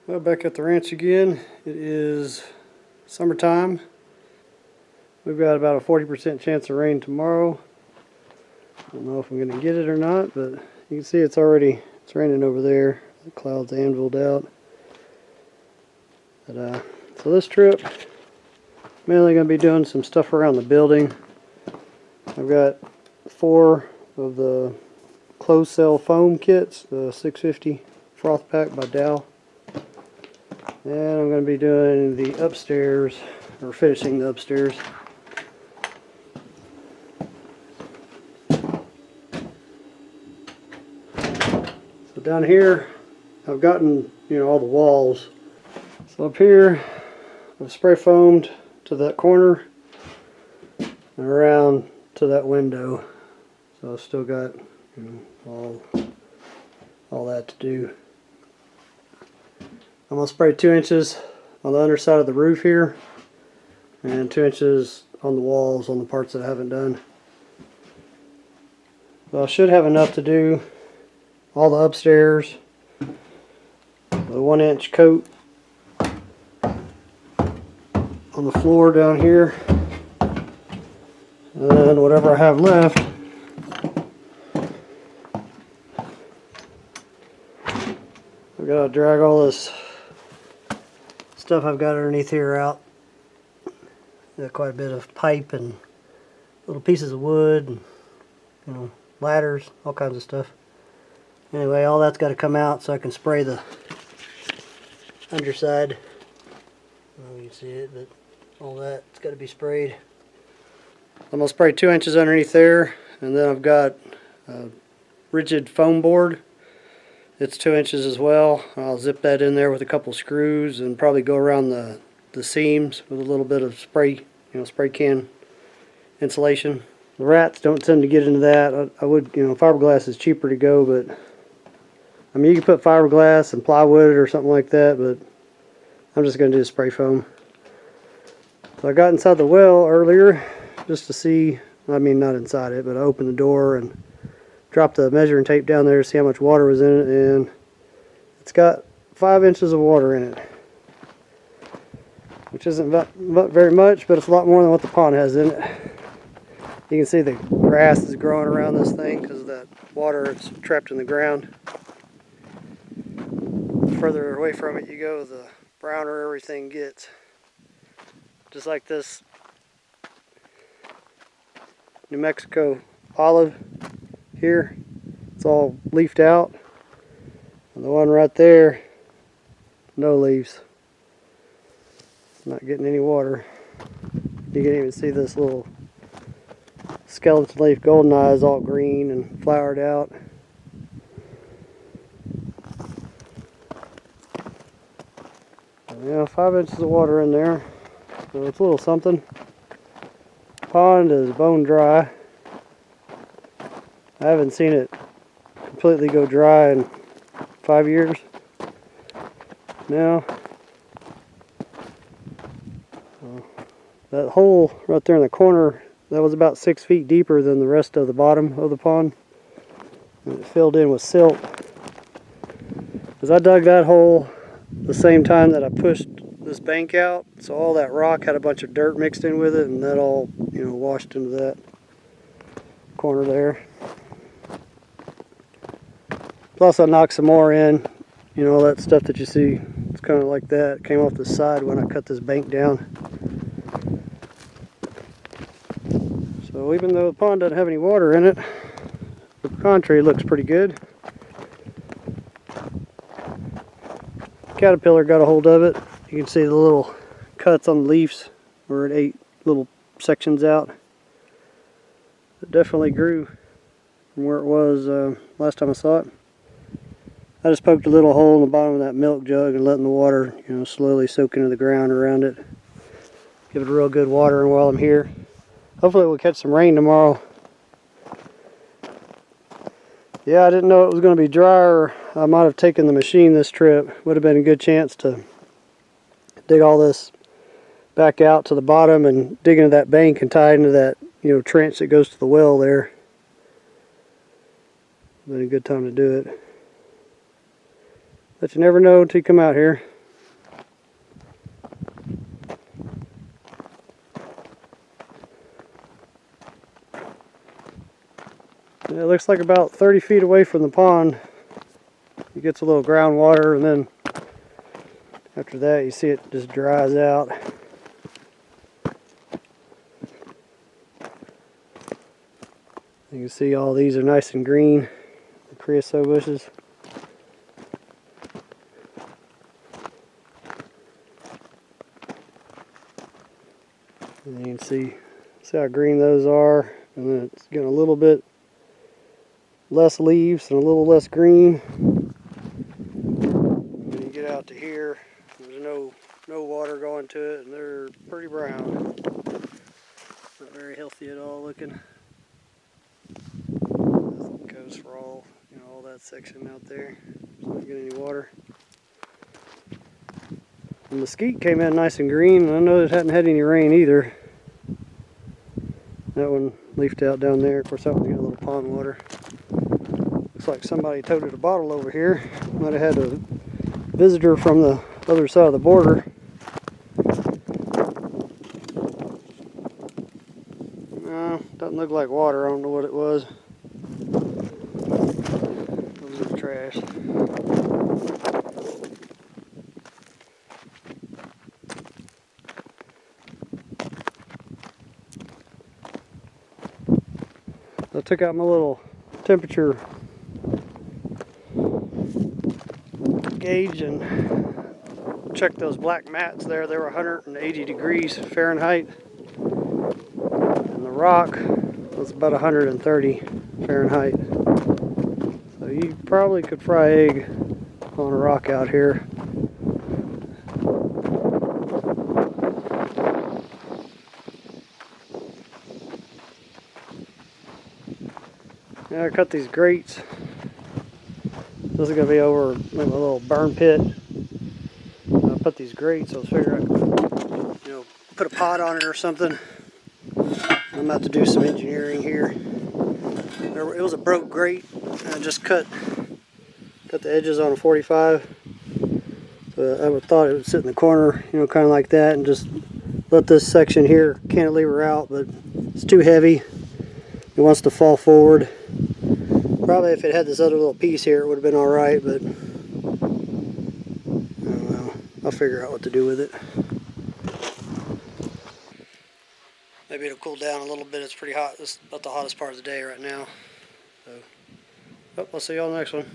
Well, back at the ranch again. It is summertime. We've got about a 40% chance of rain tomorrow. I don't know if I'm going to get it or not, but you can see it's raining over there. The clouds anviled out. But, so this trip, mainly going to be doing some stuff around the building. I've got 4 of the closed cell foam kits, the 650 froth pack by Dow. And I'm going to be doing the upstairs, or finishing the upstairs. So down here, I've gotten, all the walls. So up here, I've spray foamed to that corner and around to that window. So I've still got, all that to do. I'm going to spray 2 inches on the underside of the roof here and 2 inches on the walls on the parts that I haven't done. So I should have enough to do all the upstairs, the 1 inch coat on the floor down here, and then whatever I have left, I've got to drag all this stuff I've got underneath here out. Got quite a bit of pipe and little pieces of wood and ladders, all kinds of stuff. Anyway, all that's got to come out so I can spray the underside. I don't know if you can see it, but all that's got to be sprayed. I'm going to spray 2 inches underneath there, and then I've got a rigid foam board. It's 2 inches as well. I'll zip that in there with a couple screws and probably go around the seams with a little bit of spray, spray can insulation. The rats don't tend to get into that. I would, fiberglass is cheaper to go, but I mean, you can put fiberglass and plywood or something like that, but I'm just going to do spray foam. So I got inside the well earlier just to see, I mean not inside it, but I opened the door and dropped the measuring tape down there to see how much water was in it, and it's got 5 inches of water in it, which isn't very much, but it's a lot more than what the pond has in it. You can see the grass is growing around this thing because of that water it's trapped in the ground. The further away from it you go, the browner everything gets. Just like this New Mexico olive here, it's all leafed out, and the one right there, no leaves. It's not getting any water. You can even see this little skeleton leaf goldeneye is all green and flowered out. And 5 inches of water in there, so it's a little something. Pond is bone dry. I haven't seen it completely go dry in 5 years now. That hole right there in the corner, that was about 6 feet deeper than the rest of the bottom of the pond. And it filled in with silt. Because I dug that hole the same time that I pushed this bank out, so all that rock had a bunch of dirt mixed in with it, and that all, washed into that corner there. Plus I knocked some more in, all that stuff that you see, it's kind of like that. It came off the side when I cut this bank down. So even though the pond doesn't have any water in it, the pecan tree looks pretty good. Caterpillar got a hold of it. You can see the little cuts on the leaves where it ate little sections out. It definitely grew from where it was last time I saw it. I just poked a little hole in the bottom of that milk jug and letting the water, slowly soak into the ground around it. Give it a real good watering while I'm here. Hopefully we'll catch some rain tomorrow. Yeah, I didn't know it was going to be dry, or I might have taken the machine this trip. Would have been a good chance to dig all this back out to the bottom and dig into that bank and tie into that, trench that goes to the well there. Been a good time to do it. But you never know until you come out here. looks like about 30 feet away from the pond, it gets a little groundwater, and then after that you see it just dries out. You can see all these are nice and green, the creosote bushes. And you can see how green those are, and then it's getting a little bit less leaves and a little less green. When you get out to here, there's no water going to it, and they're pretty brown. Not very healthy at all looking. This goes for all, all that section out there. Not getting any water. The mesquite came in nice and green, and I know it hadn't had any rain either. That one leafed out down there. Of course, that one's got a little pond water. Looks like somebody toted a bottle over here. Might have had a visitor from the other side of the border. No, doesn't look like water. I don't know what it was. It was trash. I took out my little temperature gauge and checked those black mats there. They were 180 degrees Fahrenheit. And the rock was about 130 Fahrenheit. So you probably could fry egg on a rock out here. Yeah, I cut these grates. This is going to be over a little burn pit. I put these grates, I was figuring I could, put a pot on it or something. I'm about to do some engineering here. It was a broke grate, and I just cut the edges on a 45. So I would thought it would sit in the corner, kind of like that, and just let this section here cantilever out, but it's too heavy. It wants to fall forward. Probably if it had this other little piece here, it would have been all right, but I don't know. I'll figure out what to do with it. Maybe it'll cool down a little bit. It's pretty hot. This is about the hottest part of the day right now. So, I'll see y'all next one.